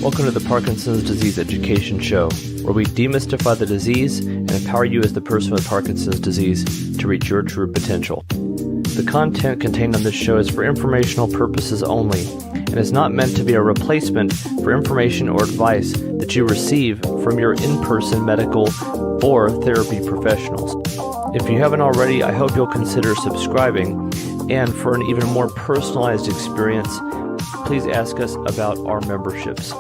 Welcome to the Parkinson's Disease Education Show, where we demystify the disease and empower you as the person with Parkinson's disease to reach your true potential. The content contained on this show is for informational purposes only and is not meant to be a replacement for information or advice that you receive from your in-person medical or therapy professionals. If you haven't already, I hope you'll consider subscribing, and for an even more personalized experience, please ask us about our memberships.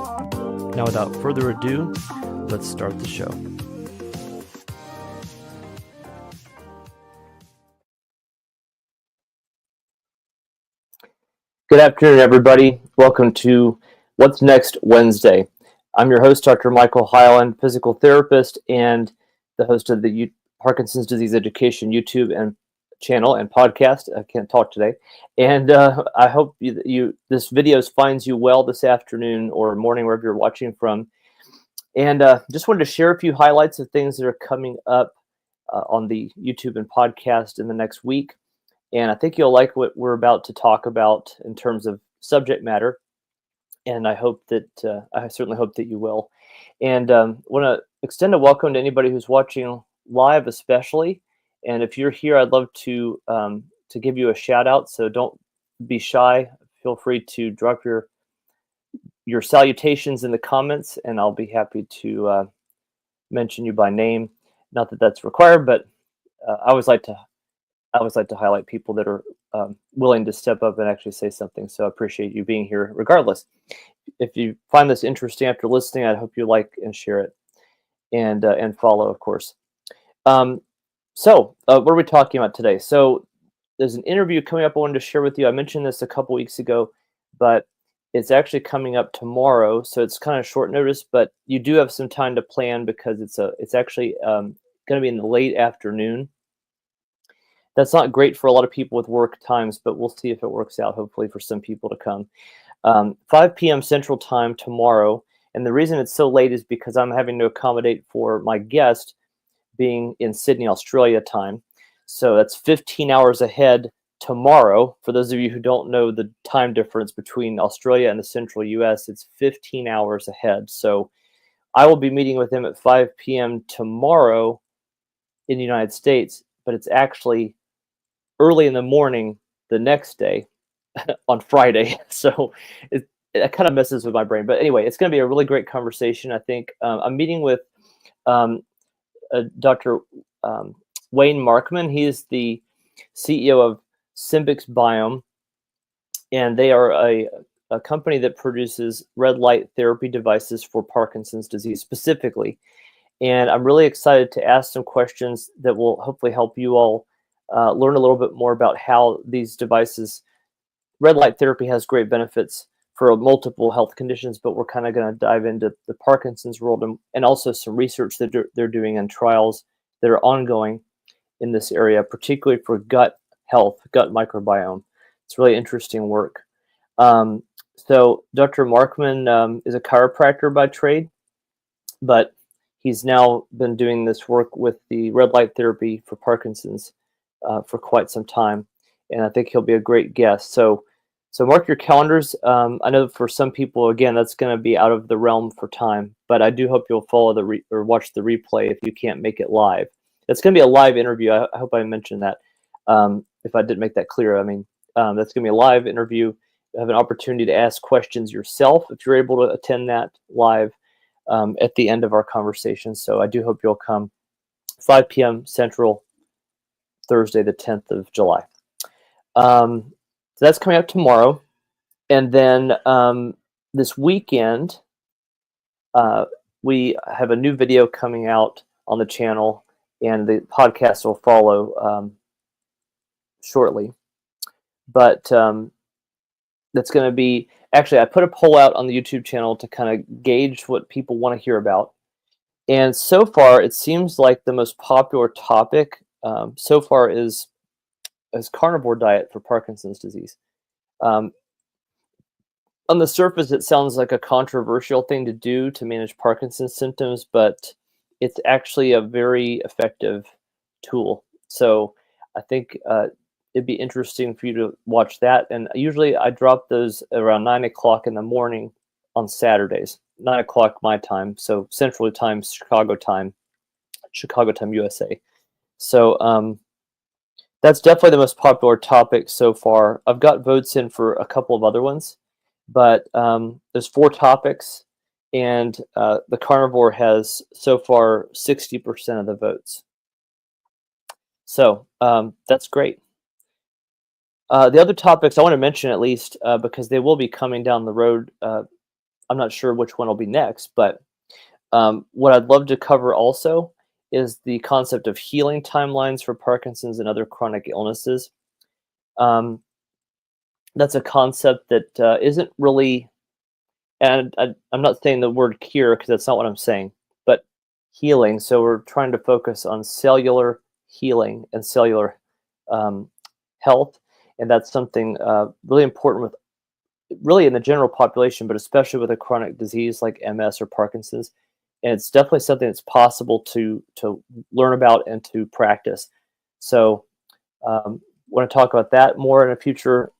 Now, without further ado, let's start the show. Good afternoon, everybody. Welcome to What's Next Wednesday. I'm your host, Dr. Michael Hyland, physical therapist and the host of the Parkinson's Disease Education YouTube and channel and podcast. I can't talk today. And I hope this video finds you well this afternoon or morning, wherever you're watching from. And just wanted to share a few highlights of things that are coming up on the YouTube and podcast in the next week. And I think you'll like what we're about to talk about in terms of subject matter. And I certainly hope that you will. And want to extend a welcome to anybody who's watching live, especially. And if you're here, I'd love to give you a shout out. So don't be shy. Feel free to drop your salutations in the comments, and I'll be happy to mention you by name. Not that that's required, but I always like to highlight people that are willing to step up and actually say something. So I appreciate you being here, regardless. If you find this interesting after listening, I hope you like and share it, and follow, of course. So what are we talking about today? So there's an interview coming up I wanted to share with you. I mentioned this a couple weeks ago, but it's actually coming up tomorrow. So it's kind of short notice, but you do have some time to plan because it's actually going to be in the late afternoon. That's not great for a lot of people with work times, but we'll see if it works out, hopefully, for some people to come. 5 p.m. Central Time tomorrow. And the reason it's so late is because I'm having to accommodate for my guest being in Sydney, Australia time. So that's 15 hours ahead tomorrow. For those of you who don't know the time difference between Australia and the central US, it's 15 hours ahead. So I will be meeting with him at 5 p.m. tomorrow in the United States, but it's actually early in the morning the next day on Friday. So it kind of messes with my brain. But anyway, it's going to be a really great conversation, I think. I'm meeting with Dr. Wayne Markman. He is the CEO of SYMBYX Biome, and they are a company that produces red light therapy devices for Parkinson's disease specifically. And I'm really excited to ask some questions that will hopefully help you all learn a little bit more about how these devices, red light therapy has great benefits for multiple health conditions, but we're kind of going to dive into the Parkinson's world and also some research that they're doing and trials that are ongoing in this area, particularly for gut health, gut microbiome. It's really interesting work. So Dr. Markman is a chiropractor by trade, but he's now been doing this work with the red light therapy for Parkinson's for quite some time, and I think he'll be a great guest. So mark your calendars. I know for some people, again, that's going to be out of the realm for time, but I do hope you'll follow or watch the replay if you can't make it live. It's going to be a live interview. I hope I mentioned that. If I didn't make that clear, I mean, that's going to be a live interview. You have an opportunity to ask questions yourself if you're able to attend that live at the end of our conversation. So I do hope you'll come 5 p.m. Central, Thursday, the 10th of July. So that's coming up tomorrow. And then this weekend, we have a new video coming out on the channel, and the podcast will follow shortly. But that's going to be, actually, I put a poll out on the YouTube channel to kind of gauge what people want to hear about. And so far, it seems like the most popular topic so far is carnivore diet for Parkinson's disease. On the surface, it sounds like a controversial thing to do to manage Parkinson's symptoms, but it's actually a very effective tool. So I think it'd be interesting for you to watch that. And usually I drop those around 9 o'clock in the morning on Saturdays. 9 o'clock my time, so Central Time, Chicago Time, USA. So that's definitely the most popular topic so far. I've got votes in for a couple of other ones, but there's 4 topics, and the carnivore has so far 60% of the votes. So that's great. The other topics I want to mention at least because they will be coming down the road. I'm not sure which one will be next, but what I'd love to cover also is the concept of healing timelines for Parkinson's and other chronic illnesses. That's a concept that isn't really, and I'm not saying the word cure because that's not what I'm saying, but healing. So we're trying to focus on cellular healing and cellular health, and that's something really important with really in the general population, but especially with a chronic disease like MS or Parkinson's. And it's definitely something that's possible to learn about and to practice. So want to talk about that more in a future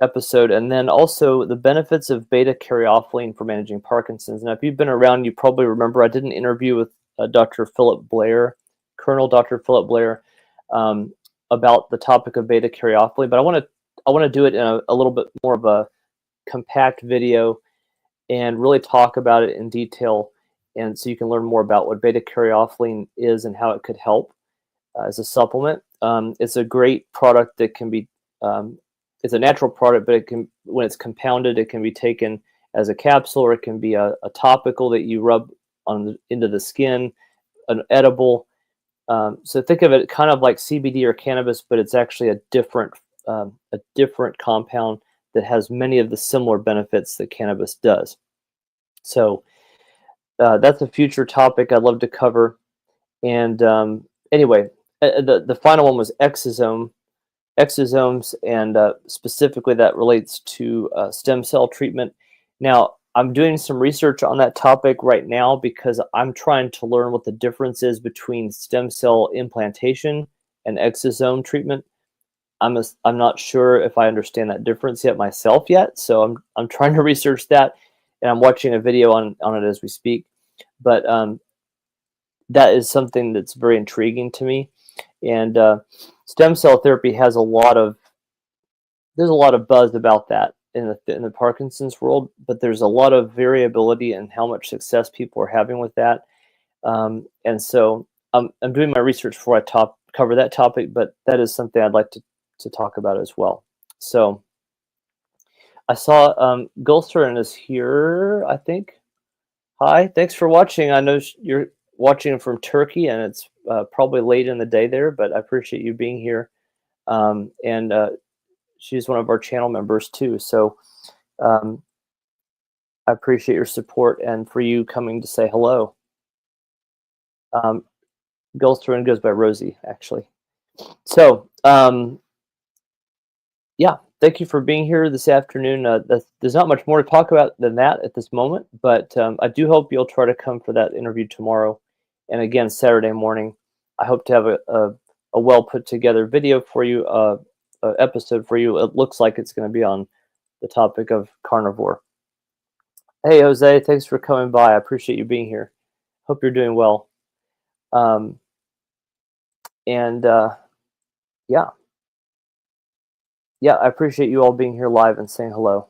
episode. And then also the benefits of beta-caryophyllene for managing Parkinson's. Now, if you've been around, you probably remember I did an interview with Dr. Philip Blair, Colonel Dr. Philip Blair, about the topic of beta-caryophyllene. But I want to do it in a little bit more of a compact video and really talk about it in detail, and so you can learn more about what beta-caryophyllene is and how it could help as a supplement. It's a great product that can be, it's a natural product, but it can, when it's compounded, it can be taken as a capsule, or it can be a topical that you rub into the skin, an edible. So think of it kind of like CBD or cannabis, but it's actually a different compound that has many of the similar benefits that cannabis does. So that's a future topic I'd love to cover. And anyway, the final one was exosomes, and specifically that relates to stem cell treatment. Now, I'm doing some research on that topic right now because I'm trying to learn what the difference is between stem cell implantation and exosome treatment. I'm not sure if I understand that difference myself yet, so I'm trying to research that, and I'm watching a video on it as we speak. But that is something that's very intriguing to me, and stem cell therapy has there's a lot of buzz about that in the Parkinson's world, but there's a lot of variability in how much success people are having with that, and so I'm doing my research before I cover that topic, but that is something I'd like to talk about as well. So I saw Gulsterin is here, I think. Hi, thanks for watching. I know you're watching from Turkey, and it's probably late in the day there, but I appreciate you being here. And she's one of our channel members too. So I appreciate your support and for you coming to say hello. Gulsterin goes by Rosie, actually. So yeah, thank you for being here this afternoon. There's not much more to talk about than that at this moment, but I do hope you'll try to come for that interview tomorrow, and again Saturday morning. I hope to have a well put together video for you, episode for you. It looks like it's going to be on the topic of carnivore. Hey Jose, thanks for coming by. I appreciate you being here. Hope you're doing well. Yeah, I appreciate you all being here live and saying hello.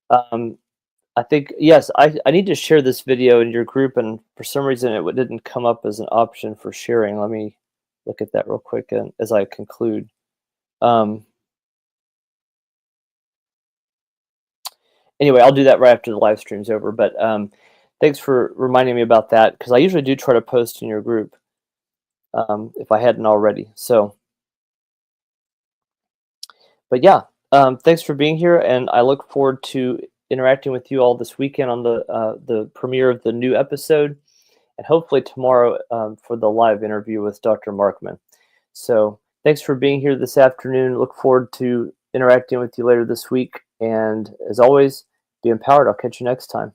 I think, yes, I need to share this video in your group, and for some reason it didn't come up as an option for sharing. Let me look at that real quick and as I conclude. Anyway, I'll do that right after the live stream's over, but thanks for reminding me about that, because I usually do try to post in your group if I hadn't already. So, but yeah, thanks for being here, and I look forward to interacting with you all this weekend on the premiere of the new episode, and hopefully tomorrow for the live interview with Dr. Markman. So thanks for being here this afternoon. Look forward to interacting with you later this week, and as always, be empowered. I'll catch you next time.